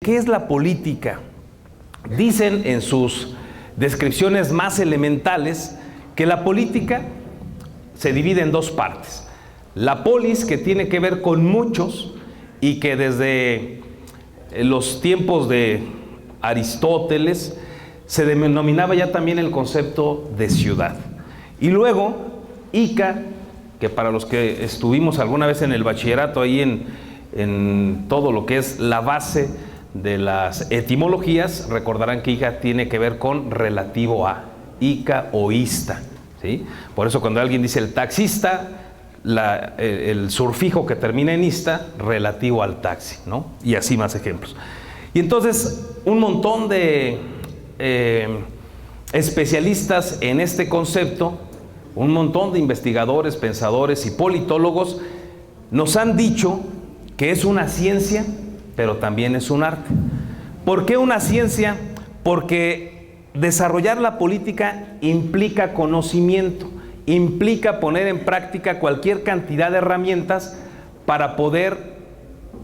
¿Qué es la política? Dicen en sus descripciones más elementales que la política se divide en dos partes. La polis, que tiene que ver con muchos y que desde los tiempos de Aristóteles se denominaba ya también el concepto de ciudad. Y luego, ica, que para los que estuvimos alguna vez en el bachillerato ahí en todo lo que es la base de las etimologías, recordarán que ica tiene que ver con relativo a, ica o ista, ¿sí? Por eso cuando alguien dice el taxista, el surfijo que termina en ista, relativo al taxi, ¿no? Y así más ejemplos. Y entonces un montón de especialistas en este concepto, un montón de investigadores, pensadores y politólogos nos han dicho que es una ciencia, pero también es un arte. ¿Por qué una ciencia? Porque desarrollar la política implica conocimiento, implica poner en práctica cualquier cantidad de herramientas para poder,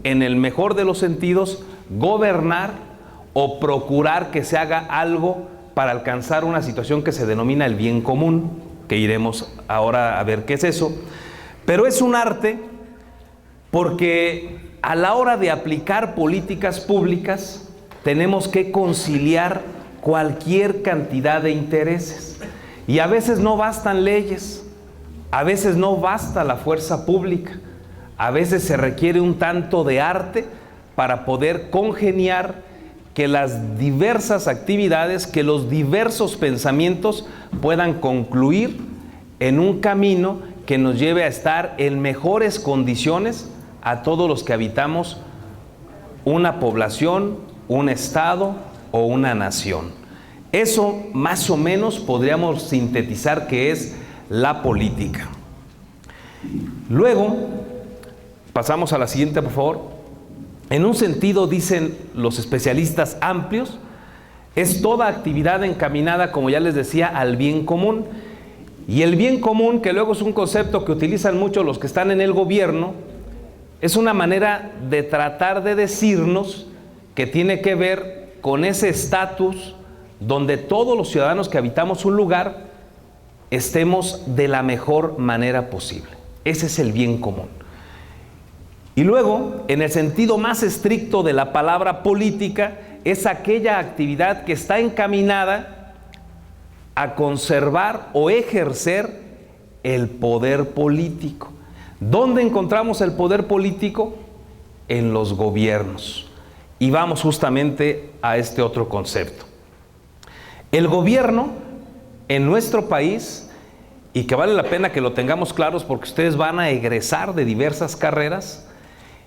en el mejor de los sentidos, gobernar o procurar que se haga algo para alcanzar una situación que se denomina el bien común, que iremos ahora a ver qué es eso. Pero es un arte porque a la hora de aplicar políticas públicas tenemos que conciliar cualquier cantidad de intereses. Y a veces no bastan leyes, a veces no basta la fuerza pública, a veces se requiere un tanto de arte para poder congeniar que las diversas actividades, que los diversos pensamientos puedan concluir en un camino que nos lleve a estar en mejores condiciones a todos los que habitamos una población, un estado o una nación. Eso más o menos podríamos sintetizar que es la política. Luego, pasamos a la siguiente, por favor. En un sentido, dicen los especialistas amplios, es toda actividad encaminada, como ya les decía, al bien común. Y el bien común, que luego es un concepto que utilizan mucho los que están en el gobierno, es una manera de tratar de decirnos que tiene que ver con ese estatus donde todos los ciudadanos que habitamos un lugar estemos de la mejor manera posible. Ese es el bien común. Y luego, en el sentido más estricto de la palabra política, es aquella actividad que está encaminada a conservar o ejercer el poder político. ¿Dónde encontramos el poder político? En los gobiernos. Y vamos justamente a este otro concepto. El gobierno en nuestro país, y que vale la pena que lo tengamos claros porque ustedes van a egresar de diversas carreras,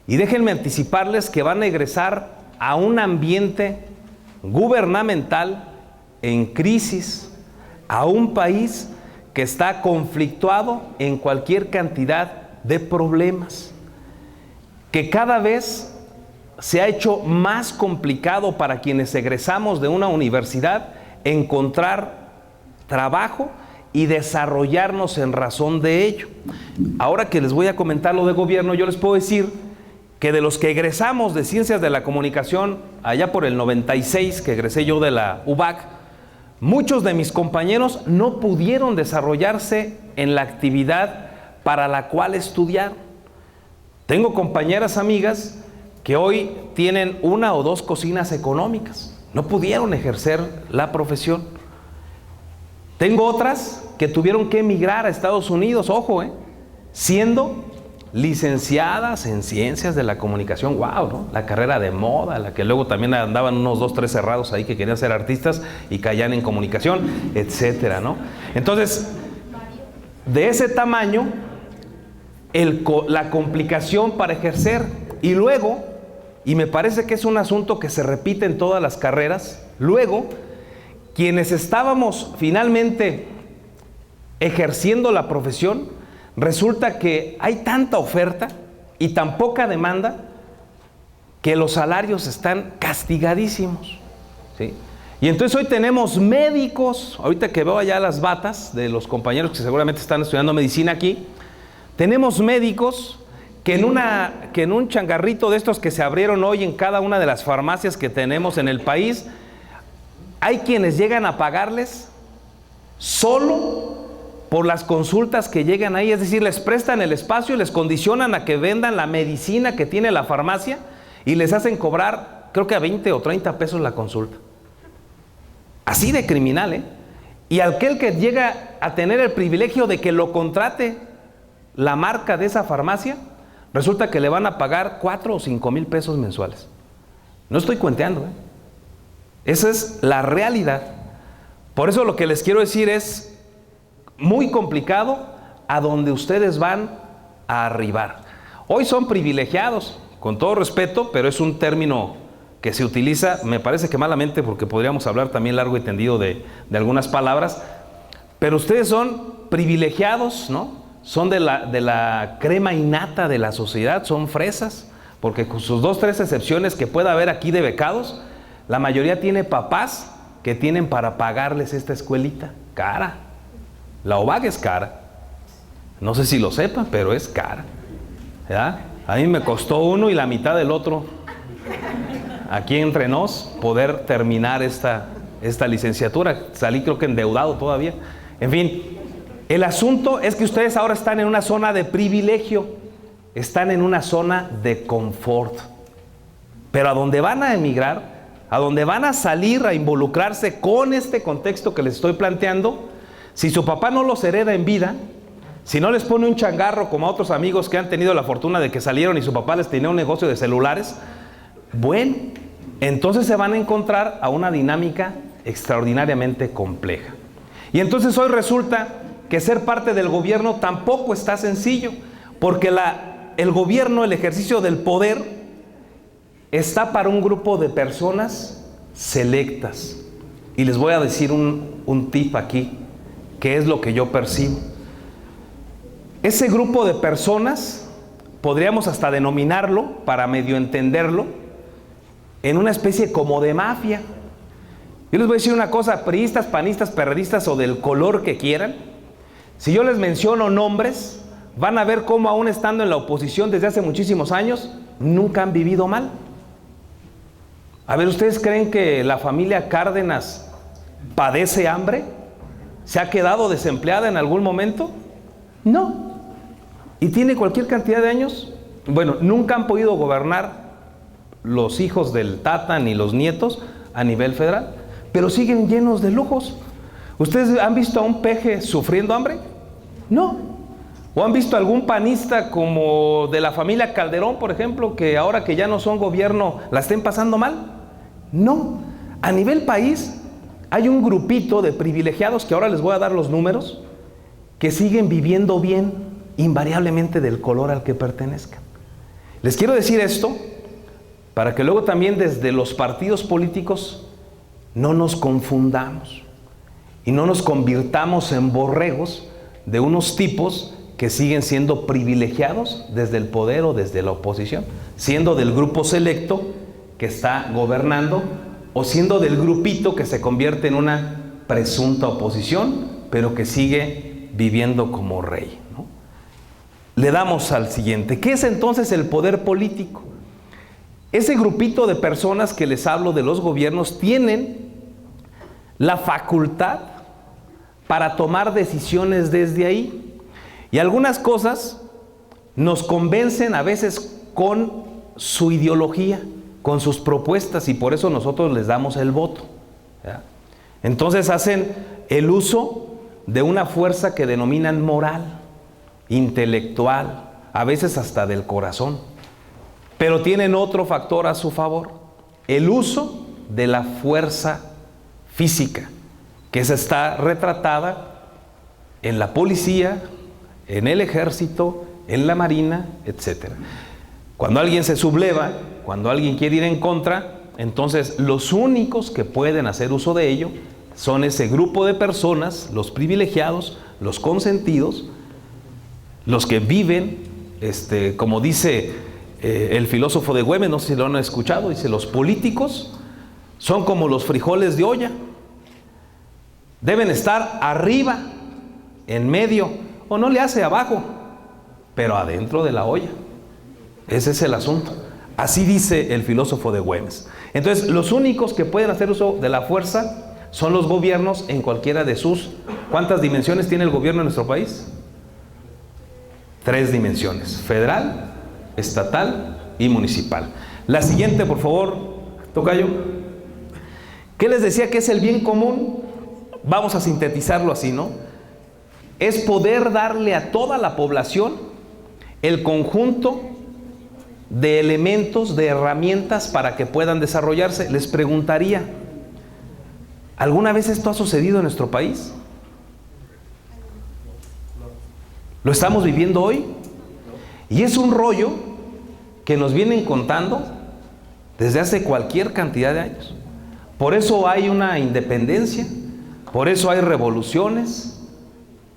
y déjenme anticiparles que van a egresar a un ambiente gubernamental en crisis, a un país que está conflictuado en cualquier cantidad de problemas, que cada vez se ha hecho más complicado para quienes egresamos de una universidad encontrar trabajo y desarrollarnos en razón de ello. Ahora que les voy a comentar lo de gobierno, yo les puedo decir que de los que egresamos de Ciencias de la Comunicación, allá por el 96, que egresé yo de la UBAC, muchos de mis compañeros no pudieron desarrollarse en la actividad para la cual estudiaron. Tengo compañeras amigas que hoy tienen una o dos cocinas económicas, no pudieron ejercer la profesión. Tengo otras que tuvieron que emigrar a Estados Unidos, ojo, siendo licenciadas en Ciencias de la Comunicación, wow, ¿no? La carrera de moda, la que luego también andaban unos 2, 3 cerrados ahí que querían ser artistas y caían en comunicación, etcétera, ¿no? Entonces, de ese tamaño, la complicación para ejercer. Y luego, y me parece que es un asunto que se repite en todas las carreras, luego, quienes estábamos finalmente ejerciendo la profesión, resulta que hay tanta oferta y tan poca demanda que los salarios están castigadísimos, ¿sí? Y entonces hoy tenemos médicos, ahorita que veo allá las batas de los compañeros que seguramente están estudiando medicina aquí, tenemos médicos que en un changarrito de estos que se abrieron hoy en cada una de las farmacias que tenemos en el país, hay quienes llegan a pagarles solo por las consultas que llegan ahí? Es decir, les prestan el espacio, les condicionan a que vendan la medicina que tiene la farmacia y les hacen cobrar, creo que a 20 o 30 pesos la consulta. Así de criminal, ¿eh? Y aquel que llega a tener el privilegio de que lo contrate la marca de esa farmacia, resulta que le van a pagar 4 o 5 mil pesos mensuales. No estoy cuenteando, ¿eh? Esa es la realidad. Por eso lo que les quiero decir es muy complicado a donde ustedes van a arribar. Hoy son privilegiados, con todo respeto, pero es un término que se utiliza, me parece que malamente, porque podríamos hablar también largo y tendido de algunas palabras, pero ustedes son privilegiados, ¿no? Son de la crema innata de la sociedad, son fresas, porque con sus 2 o 3 excepciones que pueda haber aquí de becados, la mayoría tiene papás que tienen para pagarles esta escuelita cara. La OVAG es cara, no sé si lo sepan, pero es cara, ¿verdad? A mí me costó uno y la mitad del otro, aquí entre nos, poder terminar esta licenciatura. Salí creo que endeudado todavía. En fin, el asunto es que ustedes ahora están en una zona de privilegio, están en una zona de confort. Pero a donde van a emigrar, a donde van a salir a involucrarse con este contexto que les estoy planteando, si su papá no los hereda en vida, si no les pone un changarro como a otros amigos que han tenido la fortuna de que salieron y su papá les tenía un negocio de celulares, bueno, entonces se van a encontrar a una dinámica extraordinariamente compleja. Y entonces hoy resulta que ser parte del gobierno tampoco está sencillo, porque el gobierno, el ejercicio del poder, está para un grupo de personas selectas. Y les voy a decir un tip aquí, que es lo que yo percibo. Ese grupo de personas, podríamos hasta denominarlo, para medio entenderlo, en una especie como de mafia. Yo les voy a decir una cosa, priistas, panistas, perredistas o del color que quieran, si yo les menciono nombres, van a ver cómo aún estando en la oposición desde hace muchísimos años, nunca han vivido mal. A ver, ¿ustedes creen que la familia Cárdenas padece hambre? ¿Se ha quedado desempleada en algún momento? No. ¿Y tiene cualquier cantidad de años? Bueno, nunca han podido gobernar los hijos del Tata ni los nietos a nivel federal, pero siguen llenos de lujos. ¿Ustedes han visto a un peje sufriendo hambre? No. ¿O han visto algún panista como de la familia Calderón, por ejemplo, que ahora que ya no son gobierno, la estén pasando mal? No. A nivel país hay un grupito de privilegiados, que ahora les voy a dar los números, que siguen viviendo bien, invariablemente del color al que pertenezcan. Les quiero decir esto para que luego también desde los partidos políticos no nos confundamos y no nos convirtamos en borregos de unos tipos que siguen siendo privilegiados desde el poder o desde la oposición, siendo del grupo selecto que está gobernando o siendo del grupito que se convierte en una presunta oposición, pero que sigue viviendo como rey, ¿no? Le damos al siguiente. ¿Qué es entonces el poder político? Ese grupito de personas que les hablo de los gobiernos tienen la facultad para tomar decisiones desde ahí. Y algunas cosas nos convencen a veces con su ideología, con sus propuestas, y por eso nosotros les damos el voto, ¿ya? Entonces hacen el uso de una fuerza que denominan moral, intelectual, a veces hasta del corazón. Pero tienen otro factor a su favor, el uso de la fuerza física, que se está retratada en la policía, en el ejército, en la marina, etc. Cuando alguien se subleva, cuando alguien quiere ir en contra, entonces los únicos que pueden hacer uso de ello son ese grupo de personas, los privilegiados, los consentidos, los que viven, como dice el filósofo de Güemes, no sé si lo han escuchado, dice: los políticos son como los frijoles de olla, deben estar arriba, en medio, o no le hace abajo, pero adentro de la olla. Ese es el asunto. Así dice el filósofo de Güemes. Entonces, los únicos que pueden hacer uso de la fuerza son los gobiernos en cualquiera de sus... ¿Cuántas dimensiones tiene el gobierno en nuestro país? 3 dimensiones: federal, estatal y municipal. La siguiente, por favor, tocayo. ¿Qué les decía que es el bien común? Vamos a sintetizarlo así, ¿no? Es poder darle a toda la población el conjunto de elementos, de herramientas para que puedan desarrollarse. Les preguntaría, ¿alguna vez esto ha sucedido en nuestro país? ¿Lo estamos viviendo hoy? Y es un rollo que nos vienen contando desde hace cualquier cantidad de años. Por eso hay una independencia, por eso hay revoluciones,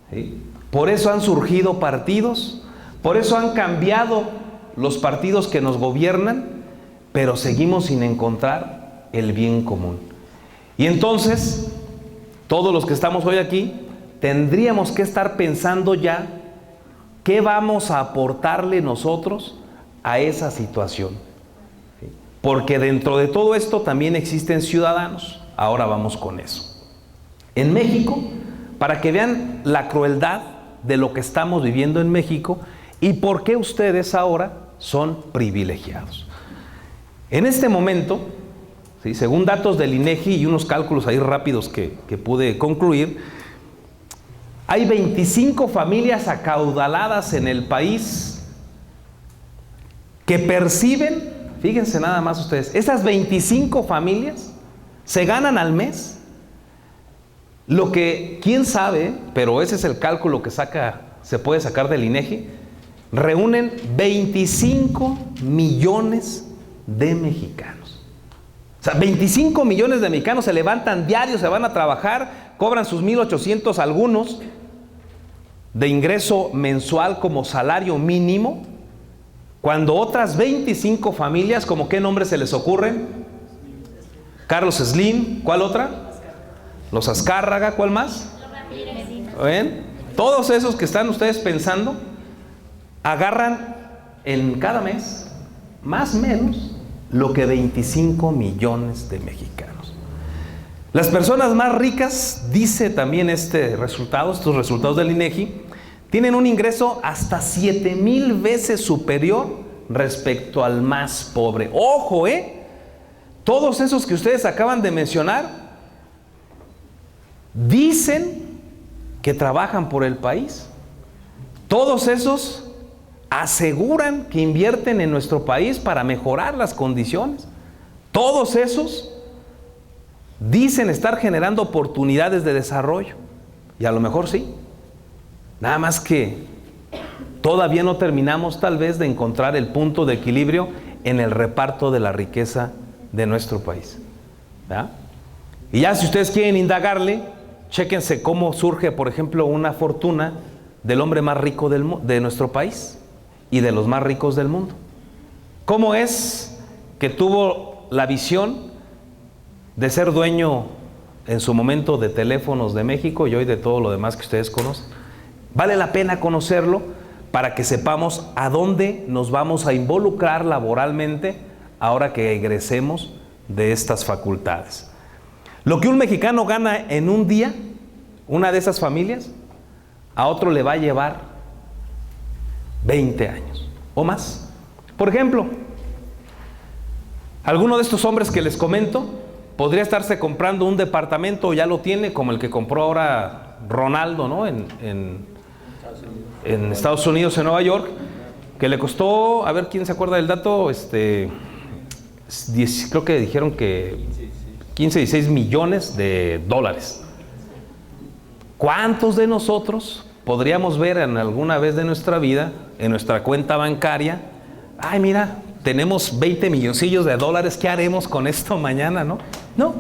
¿sí? Por eso han surgido partidos, por eso han cambiado los partidos que nos gobiernan, pero seguimos sin encontrar el bien común. Y entonces, todos los que estamos hoy aquí, tendríamos que estar pensando ya qué vamos a aportarle nosotros a esa situación. ¿Sí? Porque dentro de todo esto también existen ciudadanos. Ahora vamos con eso. En México, para que vean la crueldad de lo que estamos viviendo en México y por qué ustedes ahora son privilegiados. En este momento, ¿sí?, según datos del INEGI y unos cálculos ahí rápidos que pude concluir, hay 25 familias acaudaladas en el país que perciben, fíjense nada más ustedes, esas 25 familias se ganan al mes lo que, quién sabe, pero ese es el cálculo que se puede sacar del INEGI, reúnen 25 millones de mexicanos. O sea, 25 millones de mexicanos se levantan diarios, se van a trabajar, cobran sus 1,800 algunos de ingreso mensual como salario mínimo, cuando otras 25 familias, ¿como qué nombres se les ocurren? Carlos Slim, ¿cuál otra? Los Azcárraga, ¿cuál más? ¿Ven? Todos esos que están ustedes pensando, agarran en cada mes, más o menos, lo que 25 millones de mexicanos. Las personas más ricas, dice también estos resultados del INEGI, tienen un ingreso hasta 7,000 veces superior respecto al más pobre. ¡Ojo, Todos esos que ustedes acaban de mencionar dicen que trabajan por el país. Todos esos aseguran que invierten en nuestro país para mejorar las condiciones. Todos esos dicen estar generando oportunidades de desarrollo. Y a lo mejor sí. Nada más que todavía no terminamos tal vez de encontrar el punto de equilibrio en el reparto de la riqueza de nuestro país. ¿Verdad? Y ya si ustedes quieren indagarle, chéquense cómo surge, por ejemplo, una fortuna del hombre más rico de nuestro país y de los más ricos del mundo. ¿Cómo es que tuvo la visión de ser dueño en su momento de Teléfonos de México y hoy de todo lo demás que ustedes conocen? Vale la pena conocerlo para que sepamos a dónde nos vamos a involucrar laboralmente ahora que egresemos de estas facultades. Lo que un mexicano gana en un día, una de esas familias, a otro le va a llevar 20 años o más. Por ejemplo, alguno de estos hombres que les comento podría estarse comprando un departamento, o ya lo tiene, como el que compró ahora Ronaldo, ¿no? en Estados Unidos, en Nueva York, que le costó, a ver quién se acuerda del dato, creo que dijeron que 15, 16 millones de dólares. ¿Cuántos de nosotros podríamos ver en alguna vez de nuestra vida, en nuestra cuenta bancaria, ay, mira, tenemos 20 milloncillos de dólares, ¿qué haremos con esto mañana, no? No.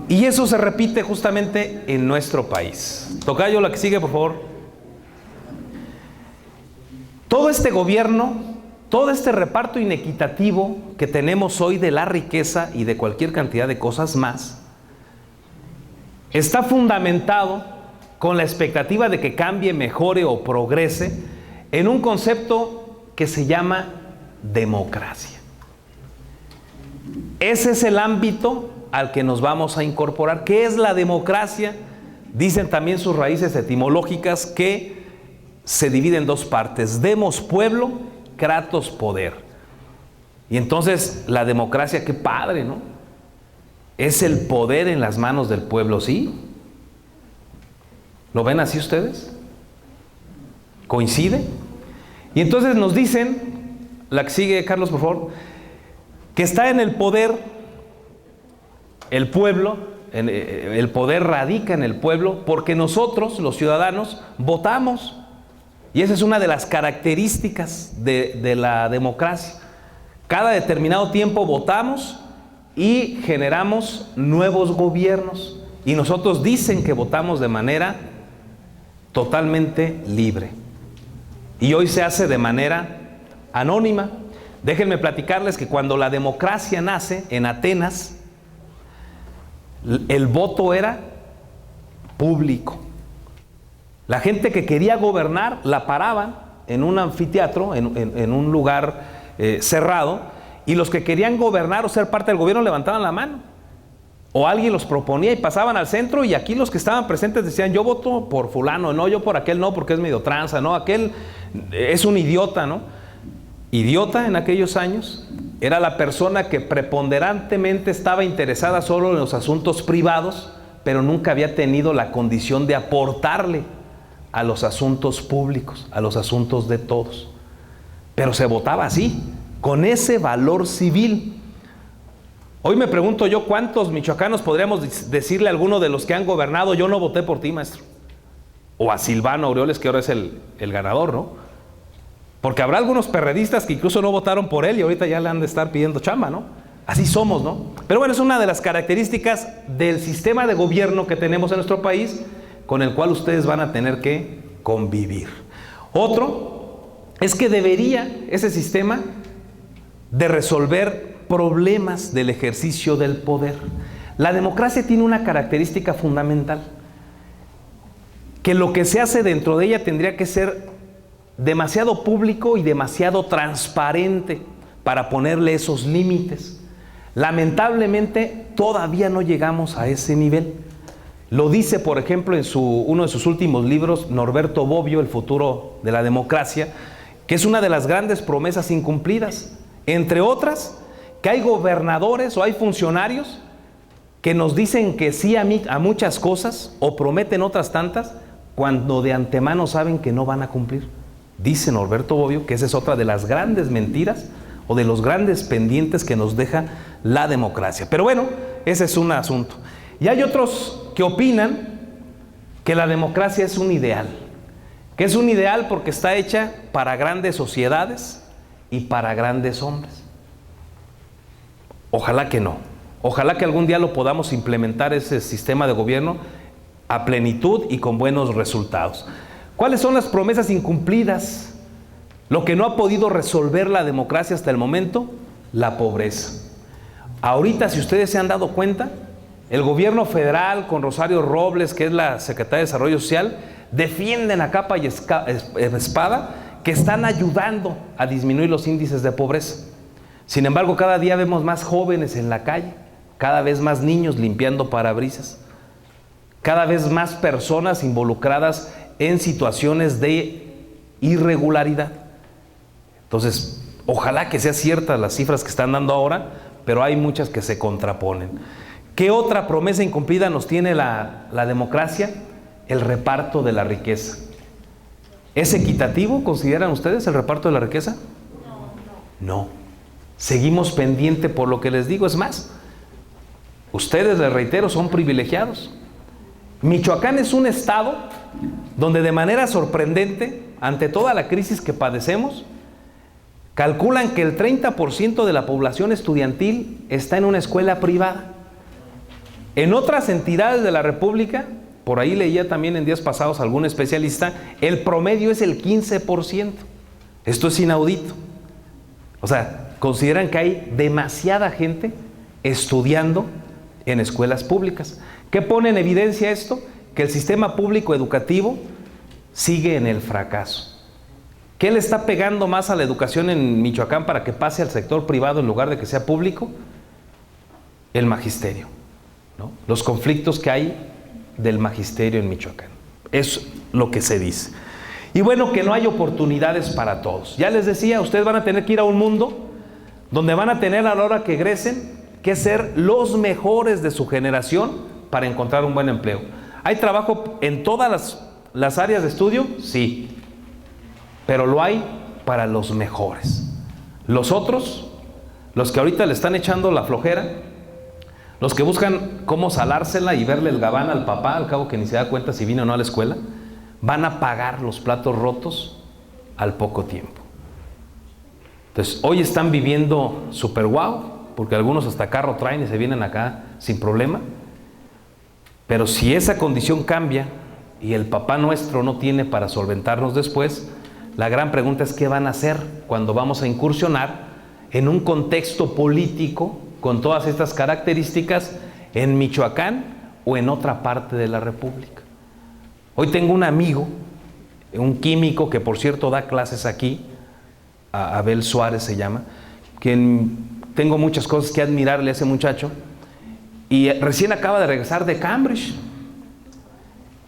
Y eso se repite justamente en nuestro país. Tocayo, la que sigue, por favor. Todo este gobierno, todo este reparto inequitativo que tenemos hoy de la riqueza y de cualquier cantidad de cosas más, está fundamentado con la expectativa de que cambie, mejore o progrese en un concepto que se llama democracia. Ese es el ámbito al que nos vamos a incorporar. ¿Qué es la democracia? Dicen también sus raíces etimológicas que se divide en dos partes: demos, pueblo; kratos, poder. Y entonces la democracia, qué padre, ¿no? Es el poder en las manos del pueblo, ¿sí? ¿Lo ven así ustedes? ¿Coincide? Y entonces nos dicen, la que sigue, Carlos, por favor, que está en el poder el pueblo, el poder radica en el pueblo, porque nosotros, los ciudadanos, votamos. Y esa es una de las características de la democracia. Cada determinado tiempo votamos y generamos nuevos gobiernos. Y nosotros dicen que votamos de manera totalmente libre. Y hoy se hace de manera anónima. Déjenme platicarles que cuando la democracia nace en Atenas, el voto era público. La gente que quería gobernar la paraban en un anfiteatro, en un lugar cerrado, y los que querían gobernar o ser parte del gobierno levantaban la mano. O alguien los proponía y pasaban al centro, y aquí los que estaban presentes decían: yo voto por fulano, no, yo por aquel no, porque es medio tranza, no, aquel es un idiota, ¿no? Idiota en aquellos años era la persona que preponderantemente estaba interesada solo en los asuntos privados, pero nunca había tenido la condición de aportarle a los asuntos públicos, a los asuntos de todos. Pero se votaba así, con ese valor civil. Hoy me pregunto yo, ¿cuántos michoacanos podríamos decirle a alguno de los que han gobernado: yo no voté por ti, maestro? O a Silvano Aureoles, que ahora es el ganador, ¿no? Porque habrá algunos perredistas que incluso no votaron por él y ahorita ya le han de estar pidiendo chamba, ¿no? Así somos, ¿no? Pero bueno, es una de las características del sistema de gobierno que tenemos en nuestro país, con el cual ustedes van a tener que convivir. Otro es que debería ese sistema de resolver problemas del ejercicio del poder. La democracia tiene una característica fundamental: que lo que se hace dentro de ella tendría que ser demasiado público y demasiado transparente para ponerle esos límites. Lamentablemente todavía no llegamos a ese nivel. Lo dice, por ejemplo, en uno de sus últimos libros, Norberto Bobbio, El futuro de la democracia, que es una de las grandes promesas incumplidas. Entre otras, que hay gobernadores o hay funcionarios que nos dicen que sí a muchas cosas o prometen otras tantas, cuando de antemano saben que no van a cumplir. Dice Norberto Bobbio que esa es otra de las grandes mentiras o de los grandes pendientes que nos deja la democracia. Pero bueno, ese es un asunto. Y hay otros que opinan que la democracia es un ideal. Que es un ideal porque está hecha para grandes sociedades y para grandes hombres. Ojalá que no. Ojalá que algún día lo podamos implementar, ese sistema de gobierno, a plenitud y con buenos resultados. ¿Cuáles son las promesas incumplidas? Lo que no ha podido resolver la democracia hasta el momento: la pobreza. Ahorita, si ustedes se han dado cuenta, el gobierno federal con Rosario Robles, que es la secretaria de Desarrollo Social, defienden a capa y espada que están ayudando a disminuir los índices de pobreza. Sin embargo, cada día vemos más jóvenes en la calle, cada vez más niños limpiando parabrisas, cada vez más personas involucradas en situaciones de irregularidad. Entonces, ojalá que sean ciertas las cifras que están dando ahora, pero hay muchas que se contraponen. ¿Qué otra promesa incumplida nos tiene la democracia? El reparto de la riqueza. ¿Es equitativo, consideran ustedes, el reparto de la riqueza? No. Seguimos pendiente por lo que les digo. Es más, ustedes, les reitero, son privilegiados. Michoacán es un estado donde de manera sorprendente, ante toda la crisis que padecemos, calculan que el 30% de la población estudiantil está en una escuela privada. En otras entidades de la República, por ahí leía también en días pasados algún especialista, el promedio es el 15%. Esto es inaudito. O sea, consideran que hay demasiada gente estudiando en escuelas públicas. ¿Qué pone en evidencia esto? Que el sistema público educativo sigue en el fracaso. ¿Qué le está pegando más a la educación en Michoacán para que pase al sector privado en lugar de que sea público? El magisterio, ¿no? Los conflictos que hay del magisterio en Michoacán. Es lo que se dice. Y bueno, que no hay oportunidades para todos. Ya les decía, ustedes van a tener que ir a un mundo donde van a tener a la hora que egresen que ser los mejores de su generación para encontrar un buen empleo. ¿Hay trabajo en todas las áreas de estudio? Sí. Pero lo hay para los mejores. Los otros, los que ahorita le están echando la flojera, los que buscan cómo salársela y verle el gabán al papá, al cabo que ni se da cuenta si vino o no a la escuela, van a pagar los platos rotos al poco tiempo. Entonces, hoy están viviendo super guau, porque algunos hasta carro traen y se vienen acá sin problema. Pero si esa condición cambia y el papá nuestro no tiene para solventarnos después, la gran pregunta es ¿qué van a hacer cuando vamos a incursionar en un contexto político con todas estas características en Michoacán o en otra parte de la República? Hoy tengo un amigo, un químico que por cierto da clases aquí, Abel Suárez se llama, quien tengo muchas cosas que admirarle a ese muchacho, y recién acaba de regresar de Cambridge.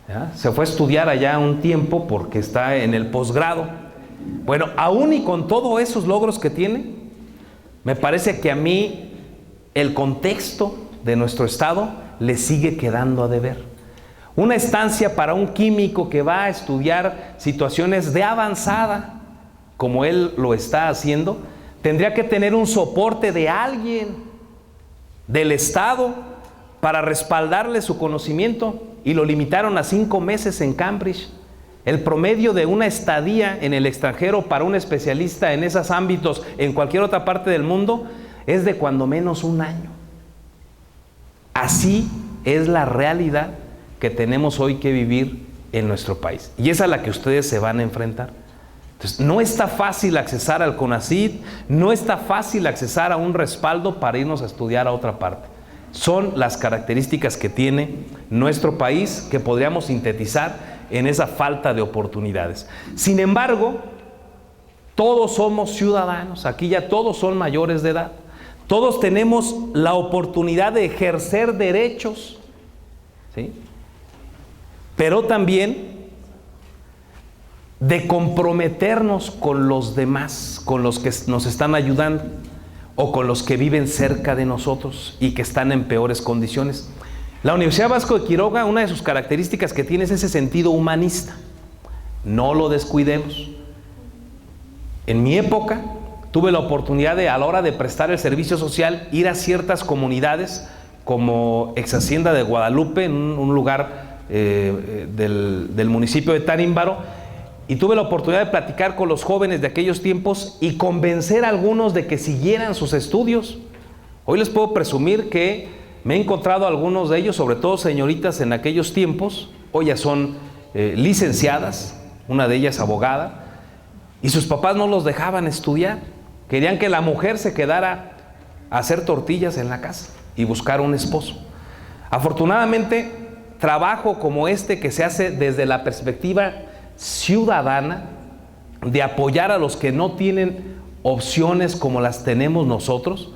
¿Ya? Se fue a estudiar allá un tiempo porque está en el posgrado. Bueno, aún y con todos esos logros que tiene, me parece que a mí el contexto de nuestro estado le sigue quedando a deber. Una estancia para un químico que va a estudiar situaciones de avanzada, como él lo está haciendo, tendría que tener un soporte de alguien, del Estado, para respaldarle su conocimiento, y lo limitaron a 5 meses en Cambridge. El promedio de una estadía en el extranjero para un especialista en esos ámbitos en cualquier otra parte del mundo es de cuando menos 1 año. Así es la realidad que tenemos hoy que vivir en nuestro país, y es a la que ustedes se van a enfrentar. Entonces, no está fácil accesar al CONACYT, no está fácil accesar a un respaldo para irnos a estudiar a otra parte. Son las características que tiene nuestro país que podríamos sintetizar en esa falta de oportunidades. Sin embargo, todos somos ciudadanos, aquí ya todos son mayores de edad, todos tenemos la oportunidad de ejercer derechos, ¿sí? Pero también de comprometernos con los demás, con los que nos están ayudando o con los que viven cerca de nosotros y que están en peores condiciones. La Universidad Vasco de Quiroga, una de sus características que tiene es ese sentido humanista. No lo descuidemos. En mi época tuve la oportunidad de, a la hora de prestar el servicio social, ir a ciertas comunidades como Ex Hacienda de Guadalupe, en un lugar del municipio de Tarímbaro, y tuve la oportunidad de platicar con los jóvenes de aquellos tiempos y convencer a algunos de que siguieran sus estudios. Hoy les puedo presumir que me he encontrado a algunos de ellos, sobre todo señoritas en aquellos tiempos, hoy ya son licenciadas, una de ellas abogada, y sus papás no los dejaban estudiar. Querían que la mujer se quedara a hacer tortillas en la casa y buscar un esposo. Afortunadamente, trabajo como este que se hace desde la perspectiva ciudadana, de apoyar a los que no tienen opciones como las tenemos nosotros,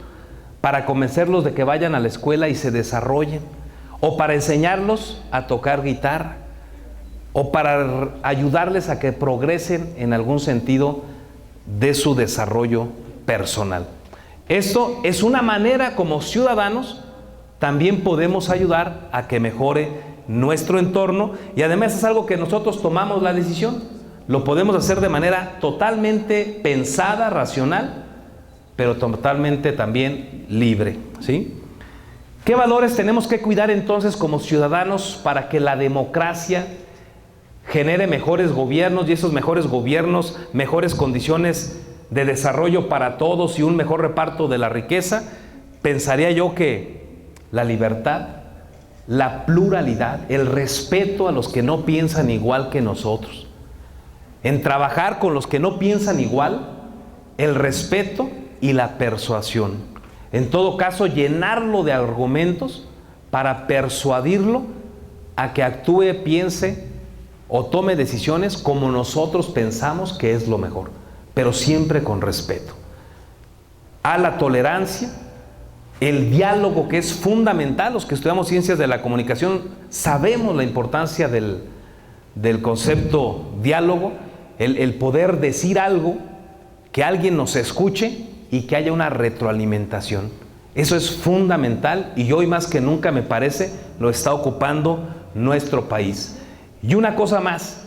para convencerlos de que vayan a la escuela y se desarrollen, o para enseñarlos a tocar guitarra, o para ayudarles a que progresen en algún sentido de su desarrollo personal. Esto es una manera como ciudadanos también podemos ayudar a que mejore nuestro entorno, y además es algo que nosotros tomamos la decisión. Lo podemos hacer de manera totalmente pensada, racional, pero totalmente también libre, ¿sí? ¿Qué valores tenemos que cuidar entonces como ciudadanos para que la democracia genere mejores gobiernos, y esos mejores gobiernos, mejores condiciones de desarrollo para todos y un mejor reparto de la riqueza? Pensaría yo que la libertad, la pluralidad, el respeto a los que no piensan igual que nosotros, en trabajar con los que no piensan igual, el respeto y la persuasión. En todo caso, llenarlo de argumentos para persuadirlo a que actúe, piense o tome decisiones como nosotros pensamos que es lo mejor, pero siempre con respeto a la tolerancia, el diálogo, que es fundamental. Los que estudiamos ciencias de la comunicación sabemos la importancia del concepto diálogo, el poder decir algo, que alguien nos escuche y que haya una retroalimentación. Eso es fundamental y hoy más que nunca, me parece, lo está ocupando nuestro país. Y una cosa más,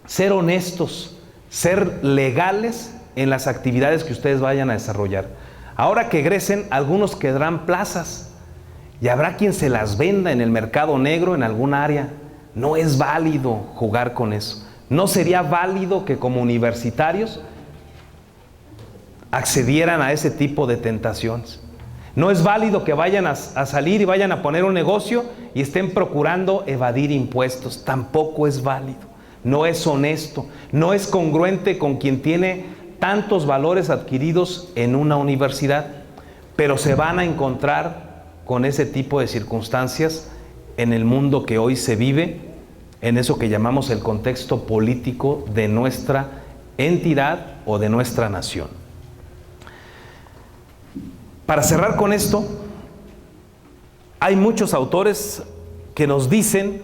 ser honestos, ser legales en las actividades que ustedes vayan a desarrollar. Ahora que egresen, algunos quedarán plazas y habrá quien se las venda en el mercado negro en algún área. No es válido jugar con eso. No sería válido que como universitarios accedieran a ese tipo de tentaciones. No es válido que vayan a salir y vayan a poner un negocio y estén procurando evadir impuestos. Tampoco es válido. No es honesto. No es congruente con quien tiene tantos valores adquiridos en una universidad. Pero se van a encontrar con ese tipo de circunstancias en el mundo que hoy se vive, en eso que llamamos el contexto político de nuestra entidad o de nuestra nación. Para cerrar con esto, hay muchos autores que nos dicen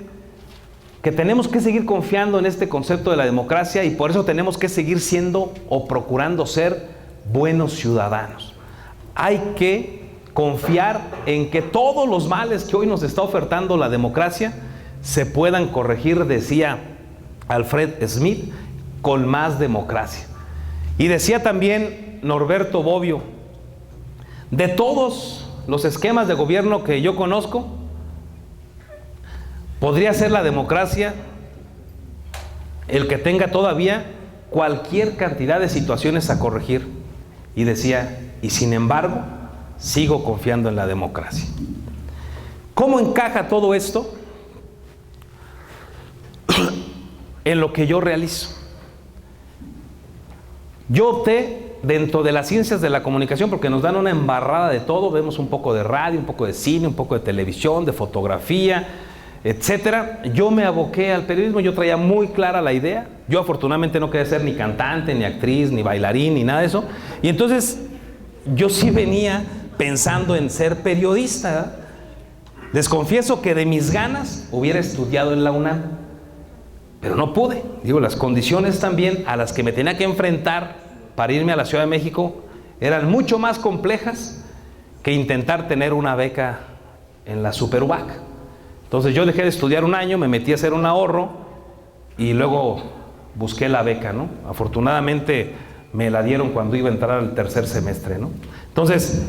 que tenemos que seguir confiando en este concepto de la democracia y por eso tenemos que seguir siendo o procurando ser buenos ciudadanos. Hay que confiar en que todos los males que hoy nos está ofertando la democracia se puedan corregir, decía Alfred Smith, con más democracia. Y decía también Norberto Bobbio, de todos los esquemas de gobierno que yo conozco, podría ser la democracia el que tenga todavía cualquier cantidad de situaciones a corregir. Y decía, y sin embargo, sigo confiando en la democracia. ¿Cómo encaja todo esto en lo que yo realizo? Yo opté dentro de las ciencias de la comunicación porque nos dan una embarrada de todo. Vemos un poco de radio, un poco de cine, un poco de televisión, de fotografía, etcétera. Yo me aboqué al periodismo, yo traía muy clara la idea. Yo afortunadamente no quería ser ni cantante, ni actriz, ni bailarín, ni nada de eso. Y entonces yo sí venía pensando en ser periodista, ¿verdad? Les confieso que de mis ganas hubiera estudiado en la UNAM, pero no pude. Digo, las condiciones también a las que me tenía que enfrentar para irme a la Ciudad de México eran mucho más complejas que intentar tener una beca en la Super UBAC. Entonces yo dejé de estudiar un año, me metí a hacer un ahorro y luego busqué la beca, ¿no? Afortunadamente me la dieron cuando iba a entrar al tercer semestre, ¿no? Entonces,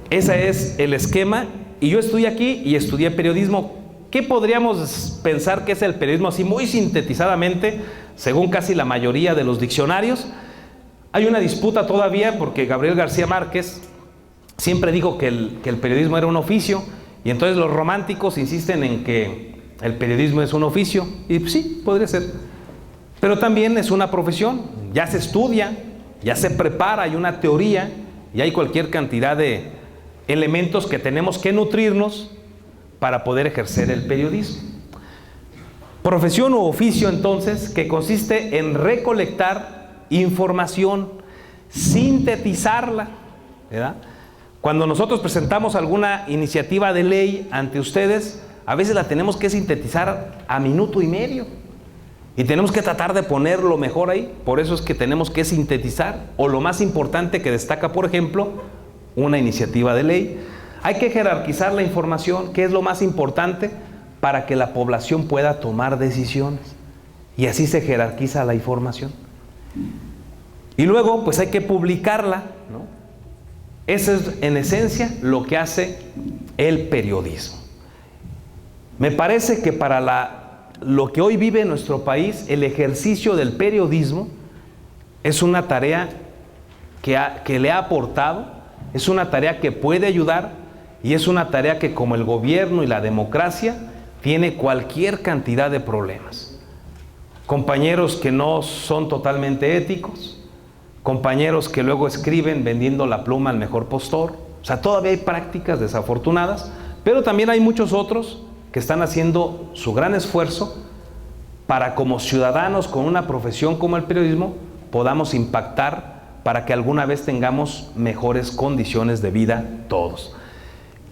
ese es el esquema y yo estudié aquí y estudié periodismo. ¿Qué podríamos pensar que es el periodismo así muy sintetizadamente, según casi la mayoría de los diccionarios? Hay una disputa todavía porque Gabriel García Márquez siempre dijo que el periodismo era un oficio y entonces los románticos insisten en que el periodismo es un oficio y pues sí, podría ser, pero también es una profesión, ya se estudia, ya se prepara, hay una teoría y hay cualquier cantidad de elementos que tenemos que nutrirnos para poder ejercer el periodismo. Profesión u oficio entonces que consiste en recolectar información, sintetizarla, ¿verdad? Cuando nosotros presentamos alguna iniciativa de ley ante ustedes, a veces la tenemos que sintetizar a minuto y medio y tenemos que tratar de poner lo mejor ahí. Por eso es que tenemos que sintetizar, o lo más importante que destaca, por ejemplo, una iniciativa de ley. Hay que jerarquizar la información, que es lo más importante para que la población pueda tomar decisiones, y así se jerarquiza la información. Y luego pues hay que publicarla, ¿no? Eso es en esencia lo que hace el periodismo. Me parece que para lo que hoy vive nuestro país, el ejercicio del periodismo es una tarea que le ha aportado, es una tarea que puede ayudar y es una tarea que, como el gobierno y la democracia, tiene cualquier cantidad de problemas. Compañeros que no son totalmente éticos, compañeros que luego escriben vendiendo la pluma al mejor postor. O sea, todavía hay prácticas desafortunadas, pero también hay muchos otros que están haciendo su gran esfuerzo para como ciudadanos con una profesión como el periodismo podamos impactar para que alguna vez tengamos mejores condiciones de vida todos.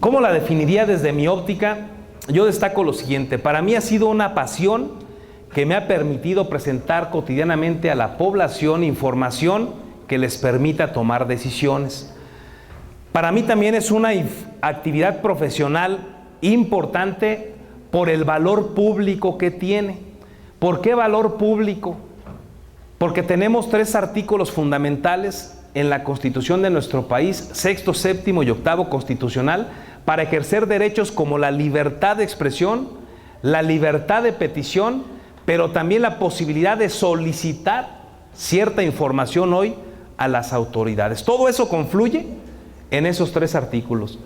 ¿Cómo la definiría desde mi óptica? Yo destaco lo siguiente: para mí ha sido una pasión que me ha permitido presentar cotidianamente a la población información que les permita tomar decisiones. Para mí también es una actividad profesional importante por el valor público que tiene. ¿Por qué valor público? Porque tenemos 3 artículos fundamentales en la Constitución de nuestro país, 6º, 7º y 8º constitucional, para ejercer derechos como la libertad de expresión, la libertad de petición, pero también la posibilidad de solicitar cierta información hoy a las autoridades. Todo eso confluye en esos 3 artículos.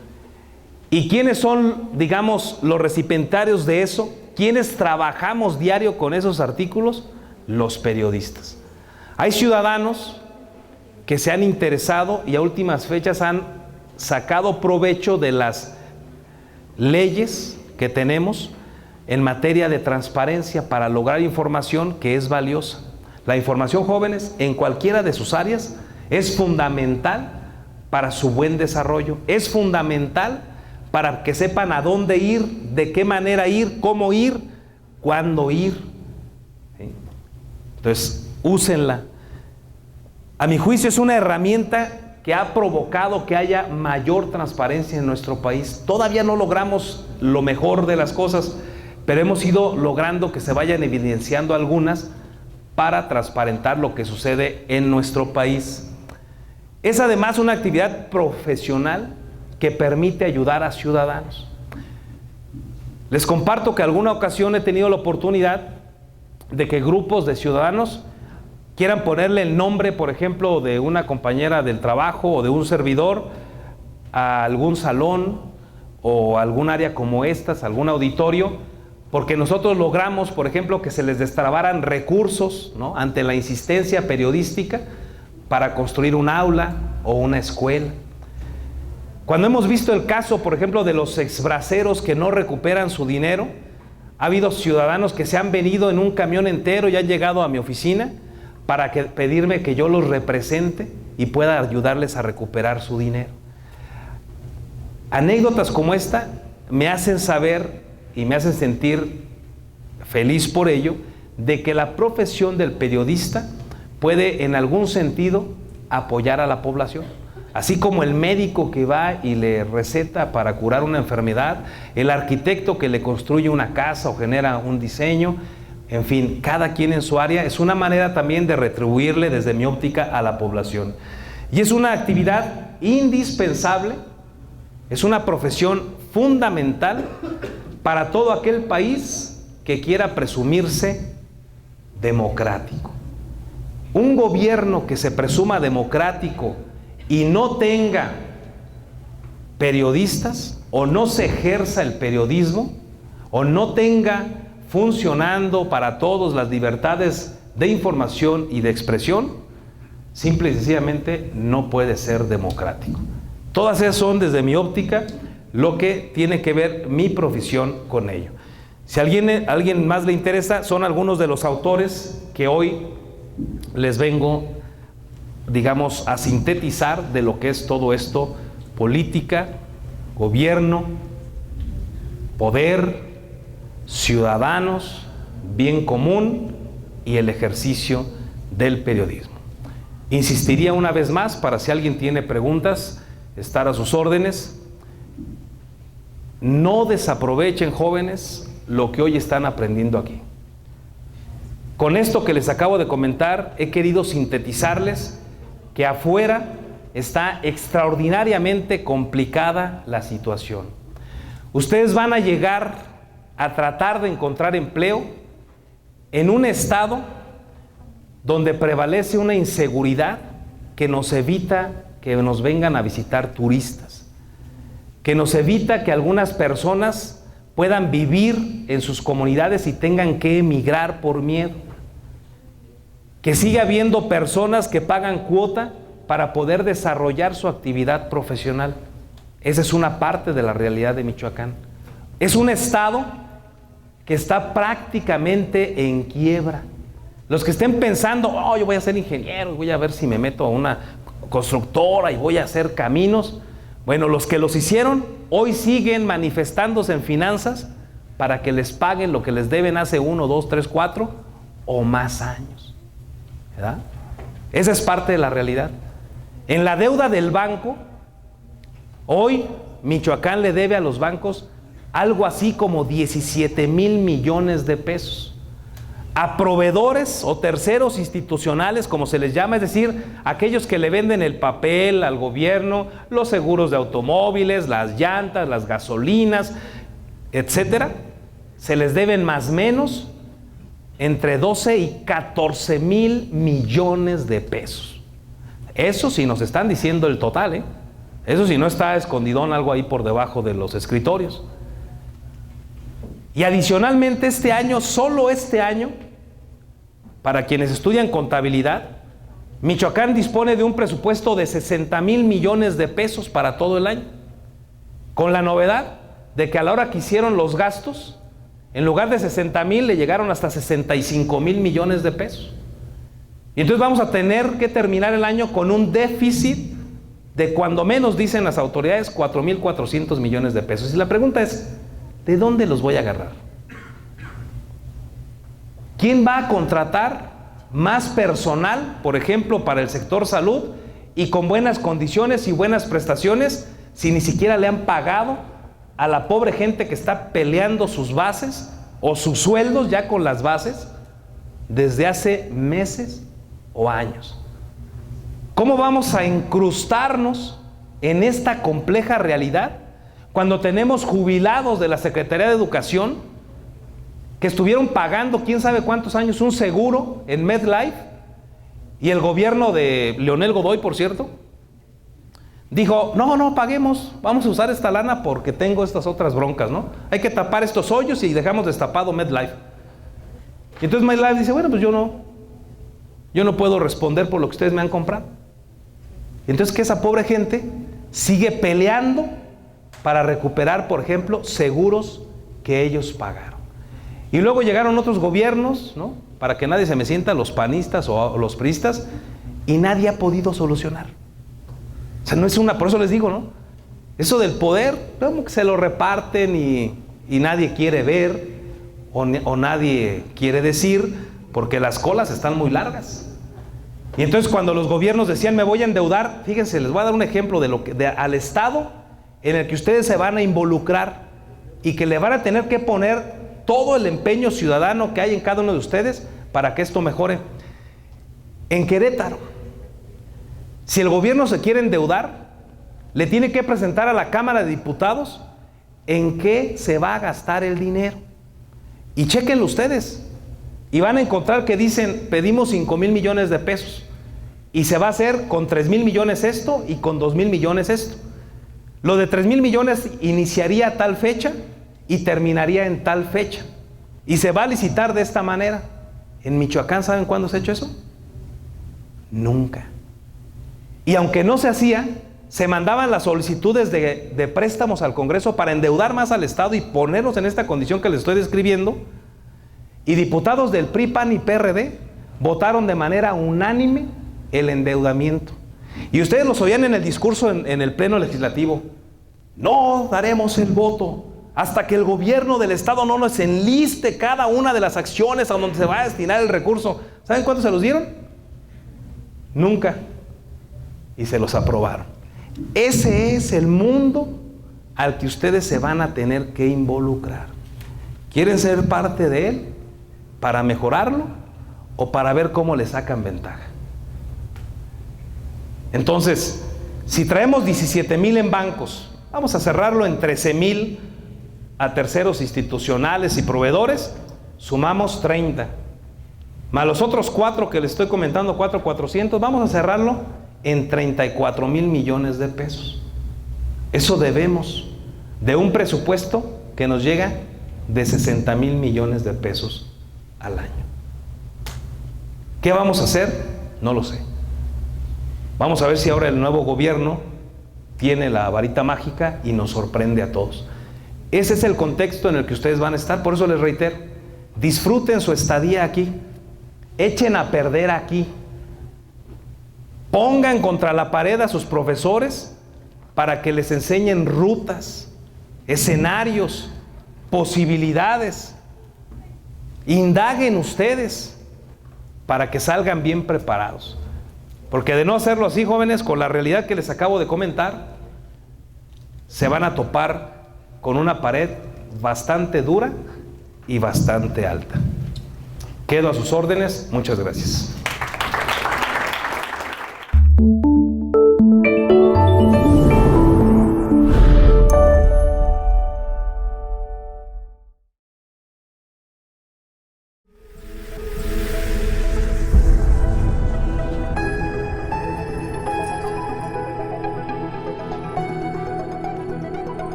¿Y quiénes son, digamos, los recipientarios de eso? ¿Quiénes trabajamos diario con esos artículos? Los periodistas. Hay ciudadanos que se han interesado y a últimas fechas han sacado provecho de las leyes que tenemos en materia de transparencia para lograr información que es valiosa. La información, jóvenes, en cualquiera de sus áreas es fundamental para su buen desarrollo, es fundamental para que sepan a dónde ir, de qué manera ir, cómo ir, cuándo ir. ¿Sí? Entonces, úsenla. A mi juicio es una herramienta que ha provocado que haya mayor transparencia en nuestro país. Todavía no logramos lo mejor de las cosas, pero hemos ido logrando que se vayan evidenciando algunas para transparentar lo que sucede en nuestro país. Es además una actividad profesional que permite ayudar a ciudadanos. Les comparto que alguna ocasión he tenido la oportunidad de que grupos de ciudadanos quieran ponerle el nombre, por ejemplo, de una compañera del trabajo o de un servidor a algún salón o algún área como estas, algún auditorio, porque nosotros logramos, por ejemplo, que se les destrabaran recursos, ¿no?, ante la insistencia periodística para construir un aula o una escuela. Cuando hemos visto el caso, por ejemplo, de los exbraceros que no recuperan su dinero, ha habido ciudadanos que se han venido en un camión entero y han llegado a mi oficina para pedirme que yo los represente y pueda ayudarles a recuperar su dinero. Anécdotas como esta me hacen saber y me hacen sentir feliz por ello, de que la profesión del periodista puede en algún sentido apoyar a la población. Así como el médico que va y le receta para curar una enfermedad, el arquitecto que le construye una casa o genera un diseño, en fin, cada quien en su área, es una manera también de retribuirle desde mi óptica a la población. Y es una actividad indispensable, es una profesión fundamental para todo aquel país que quiera presumirse democrático. Un gobierno que se presuma democrático y no tenga periodistas, o no se ejerza el periodismo, o no tenga funcionando para todos las libertades de información y de expresión, simple y sencillamente no puede ser democrático. Todas esas son, desde mi óptica, lo que tiene que ver mi profesión con ello. Si a alguien más le interesa, son algunos de los autores que hoy les vengo, digamos, a sintetizar de lo que es todo esto: política, gobierno, poder, ciudadanos, bien común y el ejercicio del periodismo. Insistiría una vez más, para si alguien tiene preguntas, estar a sus órdenes. No desaprovechen, jóvenes, lo que hoy están aprendiendo aquí. Con esto que les acabo de comentar, he querido sintetizarles que afuera está extraordinariamente complicada la situación. Ustedes van a llegar a tratar de encontrar empleo en un estado donde prevalece una inseguridad que nos evita que nos vengan a visitar turistas, que nos evita que algunas personas puedan vivir en sus comunidades y tengan que emigrar por miedo, que siga habiendo personas que pagan cuota para poder desarrollar su actividad profesional. Esa es una parte de la realidad de Michoacán. Es un estado que está prácticamente en quiebra. Los que estén pensando, oh, yo voy a ser ingeniero, voy a ver si me meto a una constructora y voy a hacer caminos. Bueno, los que los hicieron hoy siguen manifestándose en finanzas para que les paguen lo que les deben hace 1, 2, 3, 4 o más años, ¿verdad? Esa es parte de la realidad. En la deuda del banco, hoy Michoacán le debe a los bancos algo así como 17,000 millones de pesos. A proveedores o terceros institucionales, como se les llama, es decir, aquellos que le venden el papel al gobierno, los seguros de automóviles, las llantas, las gasolinas, etcétera, se les deben más o menos entre 12 y 14,000 millones de pesos. Eso sí nos están diciendo el total, ¿eh? Eso sí no está escondidón algo ahí por debajo de los escritorios. Y adicionalmente este año, solo este año, para quienes estudian contabilidad, Michoacán dispone de un presupuesto de 60,000 millones de pesos para todo el año, con la novedad de que a la hora que hicieron los gastos, en lugar de 60,000 le llegaron hasta 65,000 millones de pesos. Y entonces vamos a tener que terminar el año con un déficit de, cuando menos dicen las autoridades, 4,400 millones de pesos. Y la pregunta es, ¿de dónde los voy a agarrar? ¿Quién va a contratar más personal, por ejemplo, para el sector salud y con buenas condiciones y buenas prestaciones, si ni siquiera le han pagado a la pobre gente que está peleando sus bases o sus sueldos ya con las bases desde hace meses o años? ¿Cómo vamos a incrustarnos en esta compleja realidad cuando tenemos jubilados de la Secretaría de Educación que estuvieron pagando quién sabe cuántos años un seguro en MedLife, y el gobierno de Leonel Godoy, por cierto, dijo, no paguemos, vamos a usar esta lana porque tengo estas otras broncas, ¿no? Hay que tapar estos hoyos y dejamos destapado MedLife. Y entonces MedLife dice, bueno, pues yo no puedo responder por lo que ustedes me han comprado. Y entonces que esa pobre gente sigue peleando para recuperar, por ejemplo, seguros que ellos pagaron. Y luego llegaron otros gobiernos, ¿no? Para que nadie se me sienta, los panistas o los priistas, y nadie ha podido solucionar. O sea, no es por eso les digo, ¿no? Eso del poder, como que se lo reparten y nadie quiere ver o nadie quiere decir, porque las colas están muy largas. Y entonces cuando los gobiernos decían, me voy a endeudar, fíjense, les voy a dar un ejemplo al Estado en el que ustedes se van a involucrar y que le van a tener que poner todo el empeño ciudadano que hay en cada uno de ustedes para que esto mejore. En Querétaro, si el gobierno se quiere endeudar, le tiene que presentar a la Cámara de Diputados en qué se va a gastar el dinero. Y chéquenlo ustedes. Y van a encontrar que dicen, pedimos 5,000 millones de pesos. Y se va a hacer con 3,000 millones esto y con 2,000 millones esto. Lo de 3,000 millones iniciaría a tal fecha y terminaría en tal fecha. Y se va a licitar de esta manera. En Michoacán, ¿saben cuándo se ha hecho eso? Nunca. Y aunque no se hacía, se mandaban las solicitudes de préstamos al Congreso para endeudar más al Estado y ponernos en esta condición que les estoy describiendo. Y diputados del PRI, PAN y PRD votaron de manera unánime el endeudamiento. Y ustedes los oían en el discurso en el Pleno Legislativo. No daremos el voto hasta que el gobierno del Estado no nos enliste cada una de las acciones a donde se va a destinar el recurso. ¿Saben cuánto se los dieron? Nunca. Y se los aprobaron. Ese es el mundo al que ustedes se van a tener que involucrar. ¿Quieren ser parte de él para mejorarlo o para ver cómo le sacan ventaja? Entonces, si traemos 17,000 en bancos, vamos a cerrarlo en 13,000 a terceros institucionales y proveedores, sumamos 30. Más los otros 4 que les estoy comentando, 4,400, vamos a cerrarlo en 34,000 millones de pesos. Eso debemos de un presupuesto que nos llega de 60,000 millones de pesos al año. ¿Qué vamos a hacer? No lo sé. Vamos a ver si ahora el nuevo gobierno tiene la varita mágica y nos sorprende a todos. Ese es el contexto en el que ustedes van a estar. Por eso les reitero, disfruten su estadía aquí, echen a perder aquí, pongan contra la pared a sus profesores para que les enseñen rutas, escenarios, posibilidades. Indaguen ustedes para que salgan bien preparados. Porque de no hacerlo así, jóvenes, con la realidad que les acabo de comentar, se van a topar con una pared bastante dura y bastante alta. Quedo a sus órdenes. Muchas gracias.